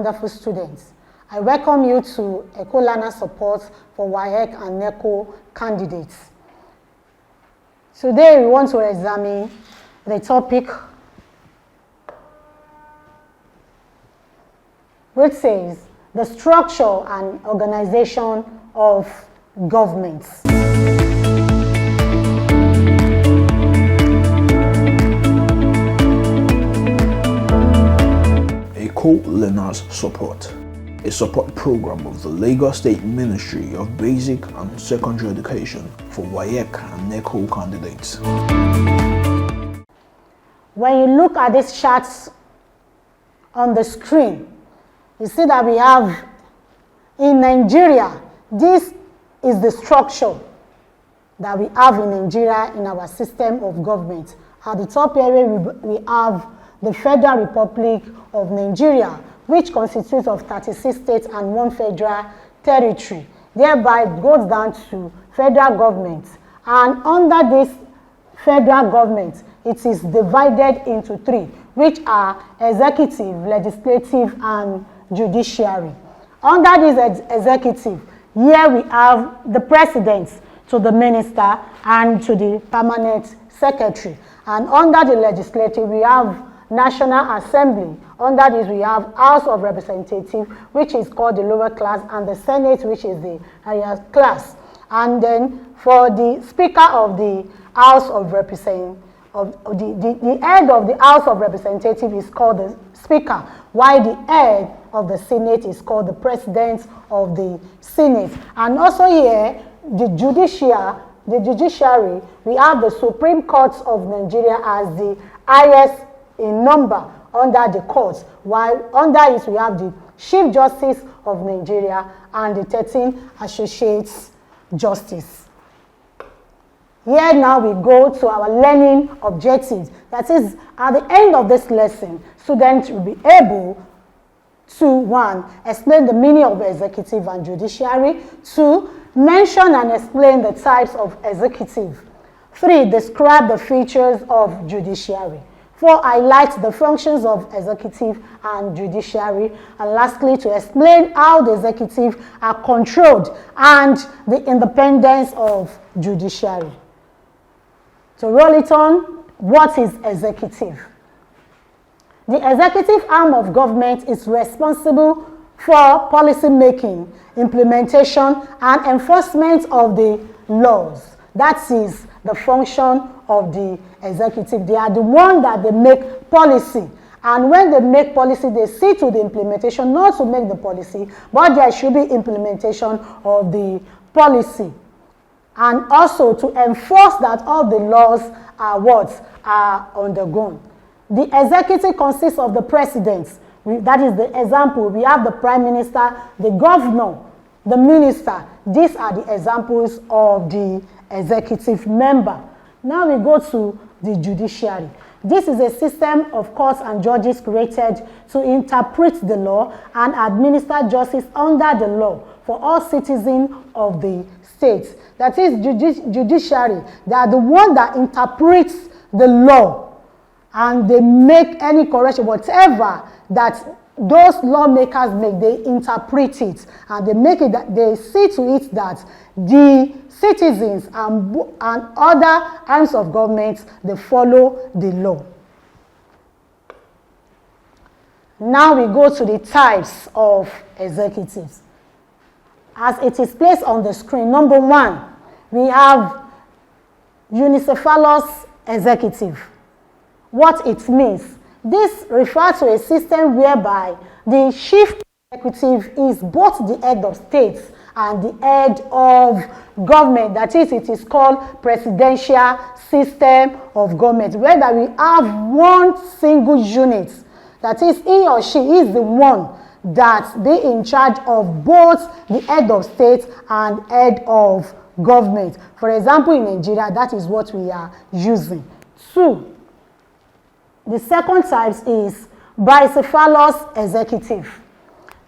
wonderful students. I welcome you to Eko Learners Support for WAEC and NECO candidates. Today we want to examine the topic which says the structure and organization of governments. Eko Learners Support, a support program of the Lagos State Ministry of Basic and Secondary Education for WAEC and NECO candidates. When you look at these charts on the screen, you see that we have in Nigeria, this is the structure that we have in Nigeria in our system of government. At the top area, we have the Federal Republic of Nigeria, which constitutes of 36 states and 1 federal territory. Thereby, it goes down to federal government. And under this federal government, it is divided into 3, which are executive, legislative, and judiciary. Under this executive, here we have the president to the minister and to the permanent secretary. And under the legislative, we have National Assembly. Under this, we have House of Representatives, which is called the lower class, and the Senate, which is the higher class. And then for the Speaker of the House of Representatives, the head of the House of Representatives is called the Speaker, while the head of the Senate is called the President of the Senate. And also here, the Judiciary, we have the Supreme Court of Nigeria as the highest in number under the courts, while under it we have the Chief Justice of Nigeria and the 13 Associate Justice. Here now we go to our learning objectives. That is, at the end of this lesson, students will be able to 1. Explain the meaning of executive and judiciary. 2. Mention and explain the types of executive. 3. Describe the features of judiciary. 4. Highlight the functions of executive and judiciary. And lastly, to explain how the executive are controlled and the independence of judiciary. To roll it on, what is executive? The executive arm of government is responsible for policy making, implementation, and enforcement of the laws. That is the function of the executive. They are the one that they make policy. And when they make policy, they see to the implementation, not to make the policy, but there should be implementation of the policy. And also to enforce that all the laws are undergone. The executive consists of the president. That is the example. We have the prime minister, the governor, the minister. These are the examples of the executive member. Now we go to the judiciary. This is a system of courts and judges created to interpret the law and administer justice under the law for all citizens of the state. That is judiciary. They are the one that interprets the law and they make any correction, whatever that those lawmakers make, they interpret it and they make it that they see to it that the citizens and other arms of government, they follow the law. Now we go to the types of executives. As it is placed on the screen, number 1, we have unicephalous executive. What it means? This refers to a system whereby the chief executive is both the head of states and the head of government. That is, it is called presidential system of government, where we have one single unit. That is, he or she is the one that be in charge of both the head of state and head of government. For example, in Nigeria, that is what we are using. 2. The second type is bicephalous executive.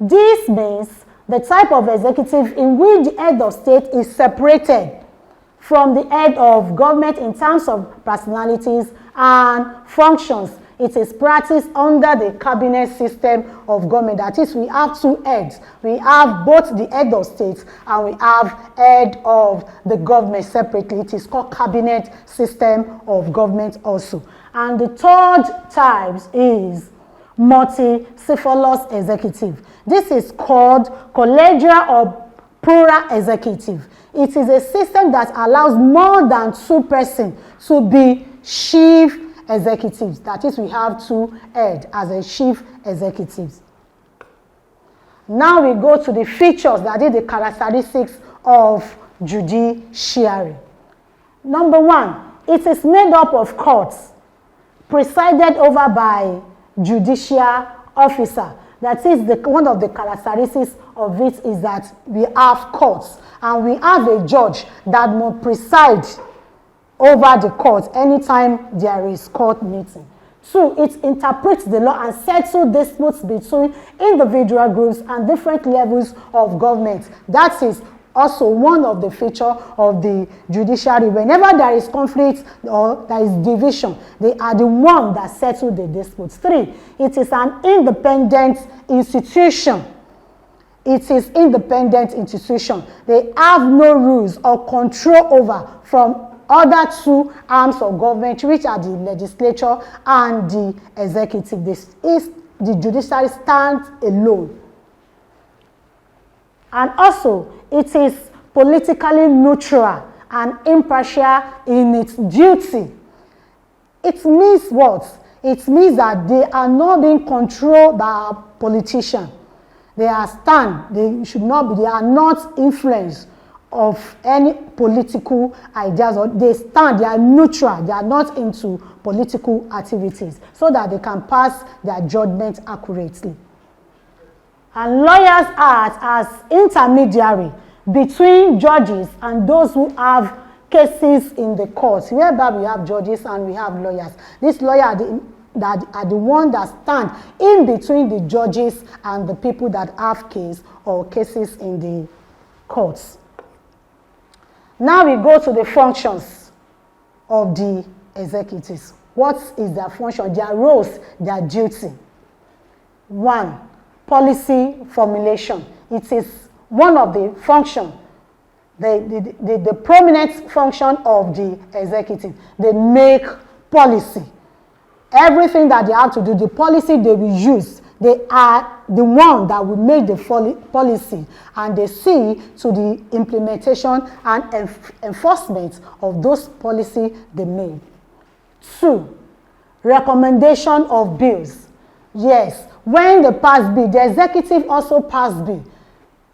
This means the type of executive in which the head of state is separated from the head of government in terms of personalities and functions. It is practiced under the cabinet system of government. That is, we have two heads. We have both the head of state and we have head of the government separately. It is called cabinet system of government also. And the third type is multi-syllabus executive. This is called collegial or plural executive. It is a system that allows more than 2 persons to be chief executives. That is, we have 2 heads as a chief executives. Now we go to the features, that is the characteristics of judiciary. Number 1, it is made up of courts presided over by judicial officer. That is, one of the characteristics of it is that we have courts and we have a judge that will preside over the court anytime there is court meeting. 2, it interprets the law and settles disputes between individual groups and different levels of government. That is also one of the features of the judiciary. Whenever there is conflict or there is division, they are the one that settle the disputes. 3, it is an independent institution. It is independent institution. They have no rules or control over from other 2 arms of government, which are the legislature and the executive. The judiciary stands alone. And also, it is politically neutral and impartial in its duty. It means what? It means that they are not being controlled by a politician. They are they are not influenced of any political ideas, or they are neutral, they are not into political activities, so that they can pass their judgment accurately. And lawyers act as intermediary between judges and those who have cases in the courts, whereby we have judges and we have lawyers. These lawyers are the ones that stand in between the judges and the people that have cases in the courts. Now we go to the functions of the executives. What is their function, their roles, their duty? 1, policy formulation. It is one of the functions, the prominent function of the executive. They make policy. Everything that they have to do, the policy they will use, they are the one that will make the policy, and they see to the implementation and enforcement of those policies they made. 2, recommendation of bills. Yes, when they pass bill, the executive also pass bill.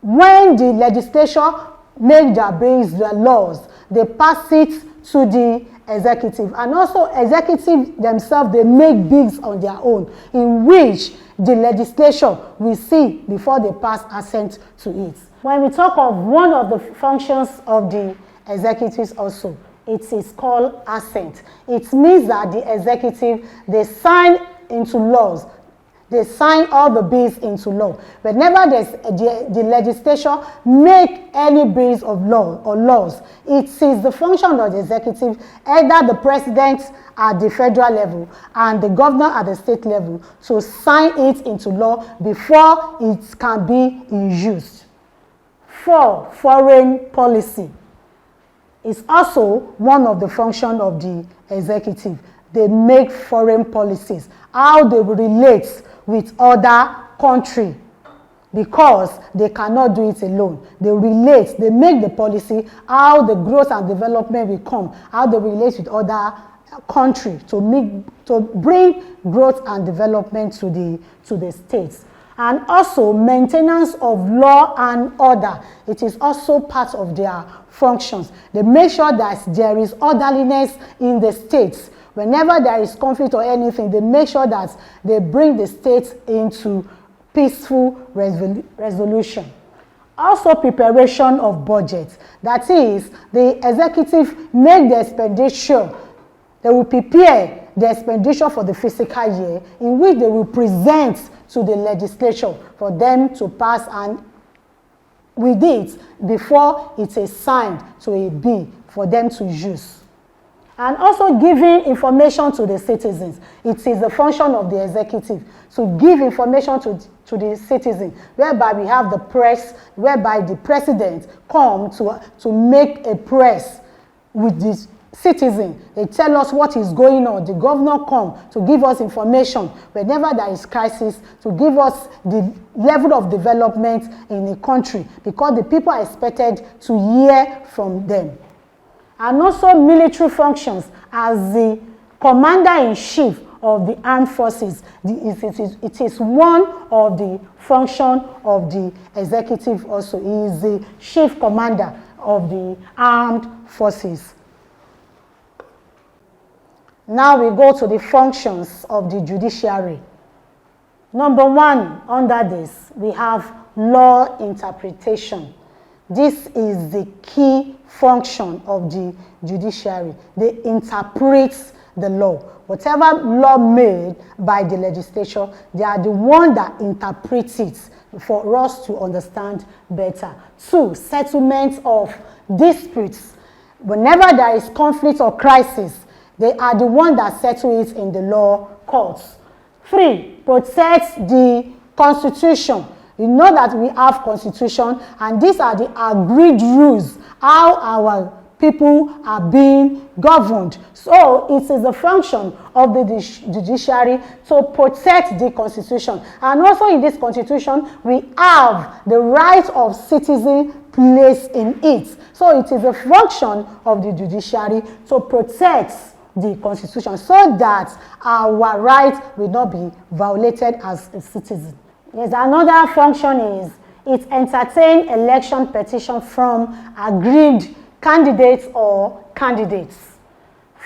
When the legislature make their bills, their laws, they pass it to the executive. And also executive themselves, they make bills on their own, in which the legislature will see before they pass assent to it. When we talk of one of the functions of the executives also, it is called assent. It means that the executive, they sign into laws. They sign all the bills into law. Whenever the legislature make any bills of law or laws, it is the function of the executive, either the president at the federal level and the governor at the state level, to sign it into law before it can be in use. 4, foreign policy. It's also one of the functions of the executive. They make foreign policies, how they relate with other country, because they cannot do it alone. They relate, they make the policy, how the growth and development will come, how they relate with other country to bring growth and development to the states. And also maintenance of law and order. It is also part of their functions. They make sure that there is orderliness in the states. Whenever there is conflict or anything, they make sure that they bring the state into peaceful resolution. Also, preparation of budget. That is, the executive make the expenditure. They will prepare the expenditure for the fiscal year, in which they will present to the legislature for them to pass, and with it, before it is signed to a bill for them to use. and also giving information to the citizens. It is the function of the executive to give information to the citizen, whereby we have the press, whereby the president come to make a press with the citizen. They tell us what is going on. The governor come to give us information whenever there is crisis, to give us the level of development in the country, because the people are expected to hear from them. And also military functions as the commander-in-chief of the armed forces. It is one of the function of the executive also. He is the chief commander of the armed forces. Now we go to the functions of the judiciary. Number one, under this, we have law interpretation. This is the key function of the judiciary. They interpret the law. Whatever law made by the legislature, they are the one that interprets it for us to understand better. 2, settlement of disputes. Whenever there is conflict or crisis, they are the one that settle it in the law courts. 3, protect the constitution. You know that we have constitution, and these are the agreed rules how our people are being governed. So it is the function of the judiciary to protect the constitution. And also in this constitution, we have the right of citizen placed in it. So it is a function of the judiciary to protect the constitution so that our rights will not be violated as a citizen. Yes, another function is it entertains election petition from agreed candidates or candidates.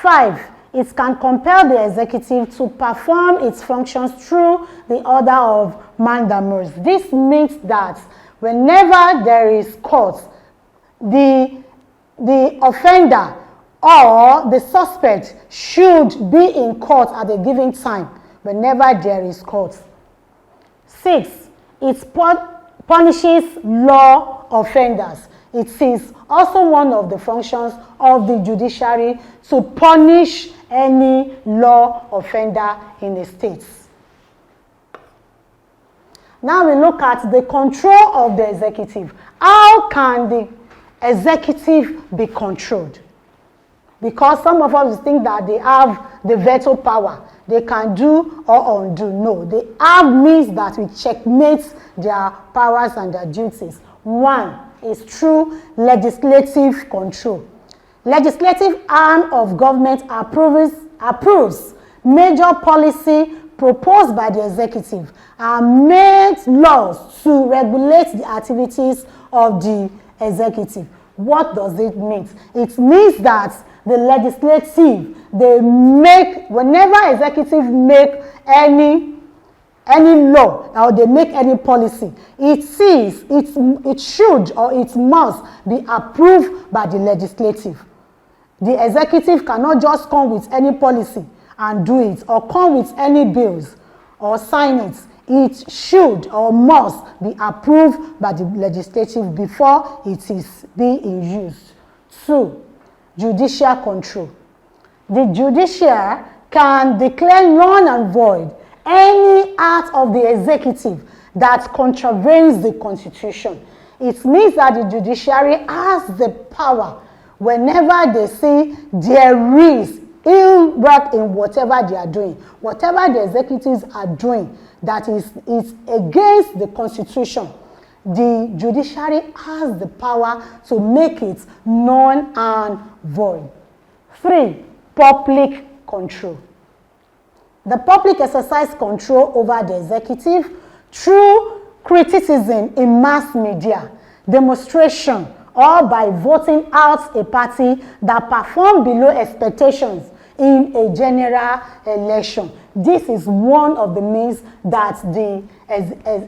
5, it can compel the executive to perform its functions through the order of mandamus. This means that whenever there is court, the offender or the suspect should be in court at a given time whenever there is court. 6, it punishes law offenders. It is also one of the functions of the judiciary to punish any law offender in the states. Now we look at the control of the executive. How can the executive be controlled? Because some of us think that they have the veto power. They can do or undo. No, they have means that will checkmate their powers and their duties. 1 is through legislative control. Legislative arm of government approves major policy proposed by the executive and makes laws to regulate the activities of the executive. What does it mean? It means that the legislative, they make, whenever executive make any law or they make any policy, it should or it must be approved by the legislative. The executive cannot just come with any policy and do it, or come with any bills or sign it. It should or must be approved by the legislative before it is being used. 2, judicial control. The judiciary can declare null and void any act of the executive that contravenes the constitution. It means that the judiciary has the power whenever they see there is ill work in whatever they are doing, whatever the executives are doing that is against the constitution. The judiciary has the power to make it null and void. 3, public control. The public exercise control over the executive through criticism in mass media, demonstration, or by voting out a party that performed below expectations in a general election. This is one of the means that the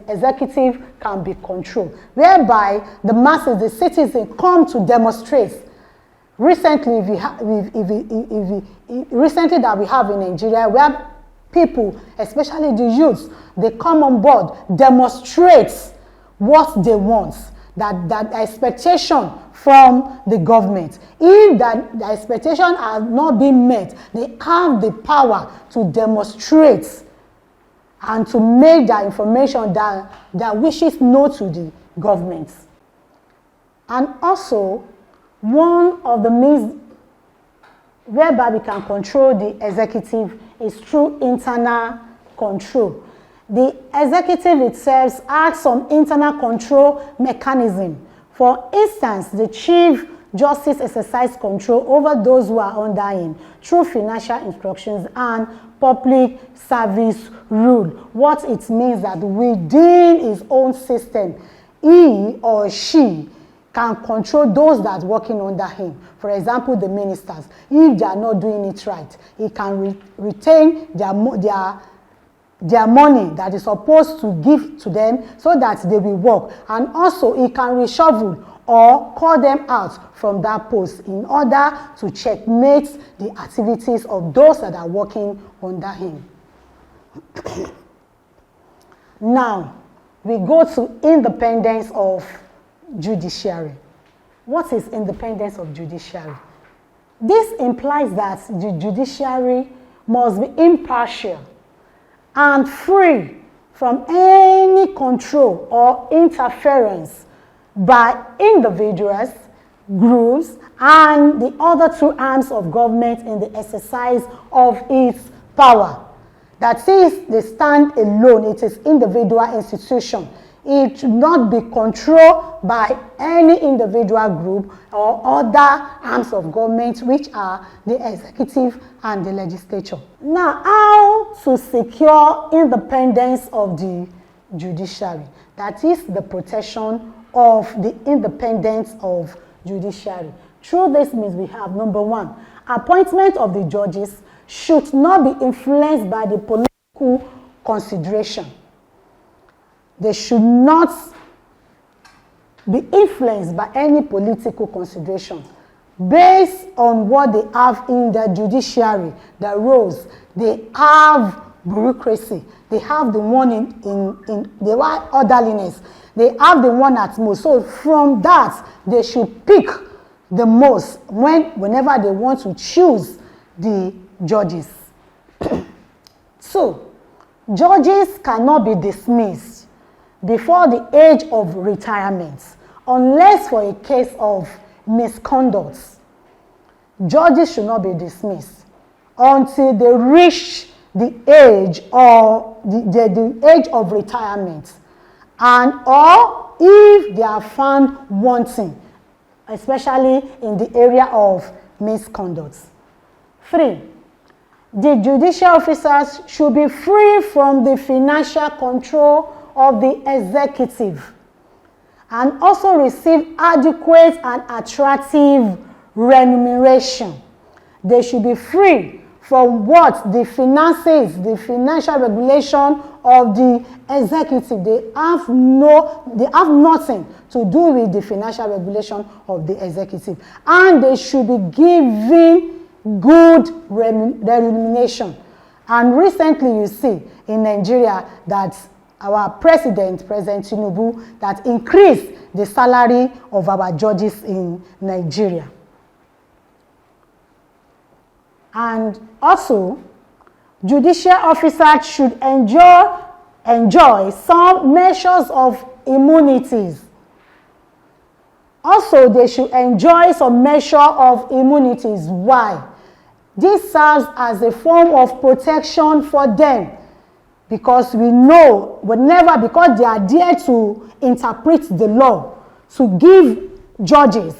executive can be controlled, whereby the masses, the citizens, come to demonstrate. Recently, recently that we have in Nigeria, where people, especially the youths, they come on board, demonstrate what they want, that expectation from the government. If the expectation has not been met, they have the power to demonstrate and to make that information that wishes known to the government. And also, one of the means whereby we can control the executive is through internal control. The executive itself has some internal control mechanism. For instance, the Chief Justice exercises control over those who are under him through financial instructions and public service rule. What it means that within his own system, he or she can control those that are working under him. For example, the ministers, if they are not doing it right, he can retain their money that is supposed to give to them so that they will work. And also, he can reshuffle or call them out from that post in order to checkmate the activities of those that are working under him. Now, we go to independence of judiciary. What is independence of judiciary? This implies that the judiciary must be impartial and free from any control or interference by individuals, groups, and the other two arms of government in the exercise of its power. That is, they stand alone. It is individual institution. It should not be controlled by any individual group or other arms of government, which are the executive and the legislature. Now, how to secure independence of the judiciary? That is the protection of the independence of judiciary. Through this means we have, number one, appointment of the judges should not be influenced by the political consideration. They should not be influenced by any political consideration. Based on what they have in the judiciary, the roles, they have bureaucracy, they have the one in the orderliness, they have the one at most. So from that, they should pick the most whenever they want to choose the judges. So, judges cannot be dismissed before the age of retirement, unless for a case of misconduct. Judges should not be dismissed until they reach the age or the age of retirement, and or if they are found wanting, especially in the area of misconduct. 3. The judicial officers should be free from the financial control of the executive and also receive adequate and attractive remuneration. They should be free from what the finances, the financial regulation of the executive. They have nothing to do with the financial regulation of the executive, and they should be given good remuneration. And recently, you see in Nigeria that our President Tinubu, that increased the salary of our judges in Nigeria. And also, judicial officers should enjoy some measures of immunities. Also, they should enjoy some measure of immunities. Why? This serves as a form of protection for them. Because we know, because they are there to interpret the law, to give judges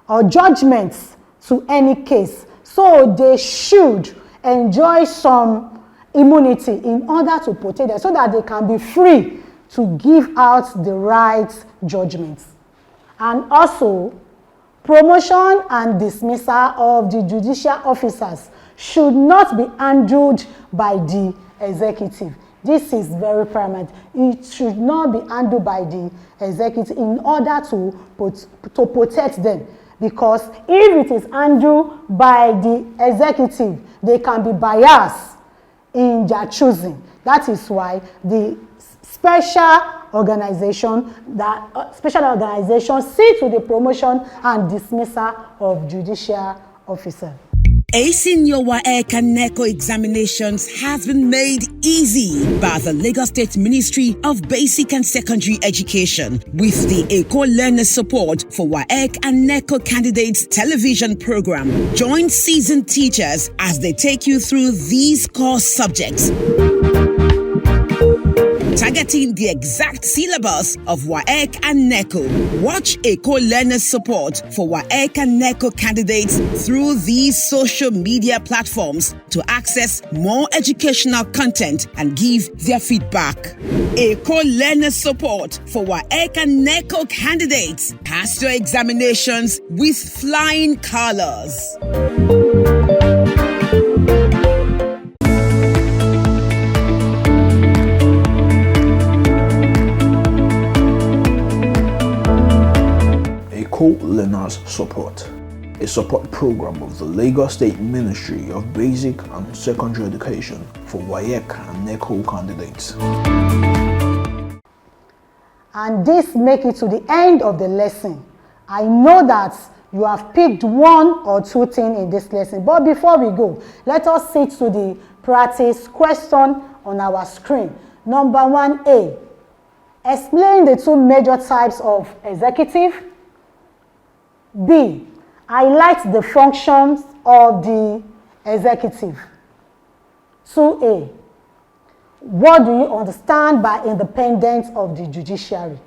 or judgments to any case. So they should enjoy some immunity in order to protect them, so that they can be free to give out the right judgments. And also, promotion and dismissal of the judicial officers should not be handled by the executive. This is very paramount. It should not be handled by the executive in order to protect them. Because if it is handled by the executive, they can be biased in their choosing. That is why the special organization see to the promotion and dismissal of judicial officers. Acing your WAEC and NECO examinations has been made easy by the Lagos State Ministry of Basic and Secondary Education with the Eko Learners Support for WAEC and NECO Candidates television program. Join seasoned teachers as they take you through these core subjects, targeting the exact syllabus of WAEC and NECO. Watch Eko Learners Support for WAEC and NECO candidates through these social media platforms to access more educational content and give their feedback. Eko Learners Support for WAEC and NECO candidates. Pass your examinations with flying colors. Eko Learners Support, a support program of the Lagos State Ministry of Basic and Secondary Education for WAEC and NECO candidates. And this makes it to the end of the lesson. I know that you have picked one or two things in this lesson, but before we go, let us see to the practice question on our screen. Number 1A, explain the two major types of executive. B, highlight the functions of the executive. 2A, what do you understand by independence of the judiciary?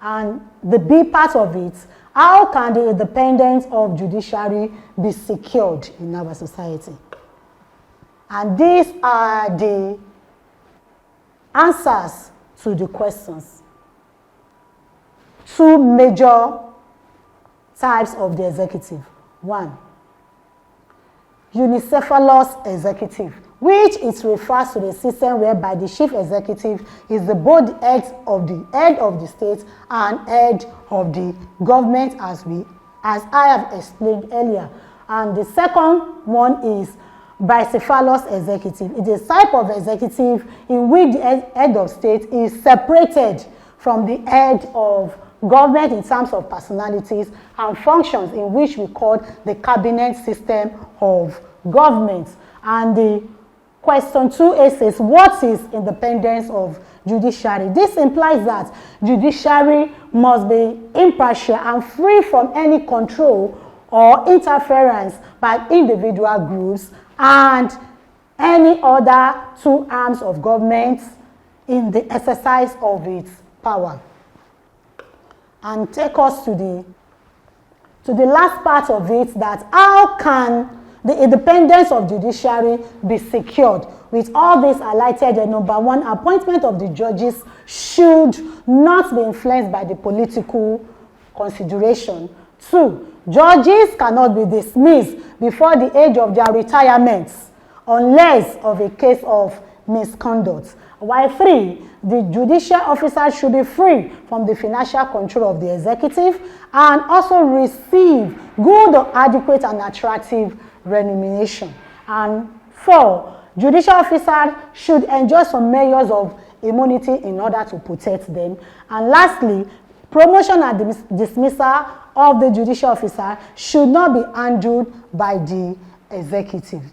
And the B part of it, how can the independence of judiciary be secured in our society? And these are the answers to the questions. Two major types of the executive. 1, unicephalous executive, which it refers to the system whereby the chief executive is the both head of the state and head of the government, as I have explained earlier. And the second one is bicephalous executive. It is a type of executive in which the head of state is separated from the head of government in terms of personalities and functions, in which we call the cabinet system of government. And the question 2A says, what is independence of judiciary? This implies that judiciary must be impartial and free from any control or interference by individual groups and any other two arms of government in the exercise of its power. And take us to the last part of it, that how can the independence of judiciary be secured? With all this highlighted, number 1, appointment of the judges should not be influenced by the political consideration. 2, judges cannot be dismissed before the age of their retirements unless of a case of misconduct. While 3, the judicial officer should be free from the financial control of the executive and also receive good or adequate and attractive remuneration. And 4, judicial officers should enjoy some measures of immunity in order to protect them. And lastly, promotion and dismissal of the judicial officer should not be handled by the executive.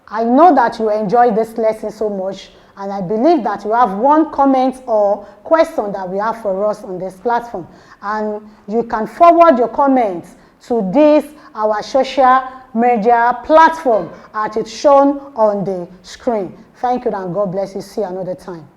I know that you enjoyed this lesson so much, and I believe that you have one comment or question that we have for us on this platform. And you can forward your comments to this, our social media platform, as it's shown on the screen. Thank you, and God bless you. See you another time.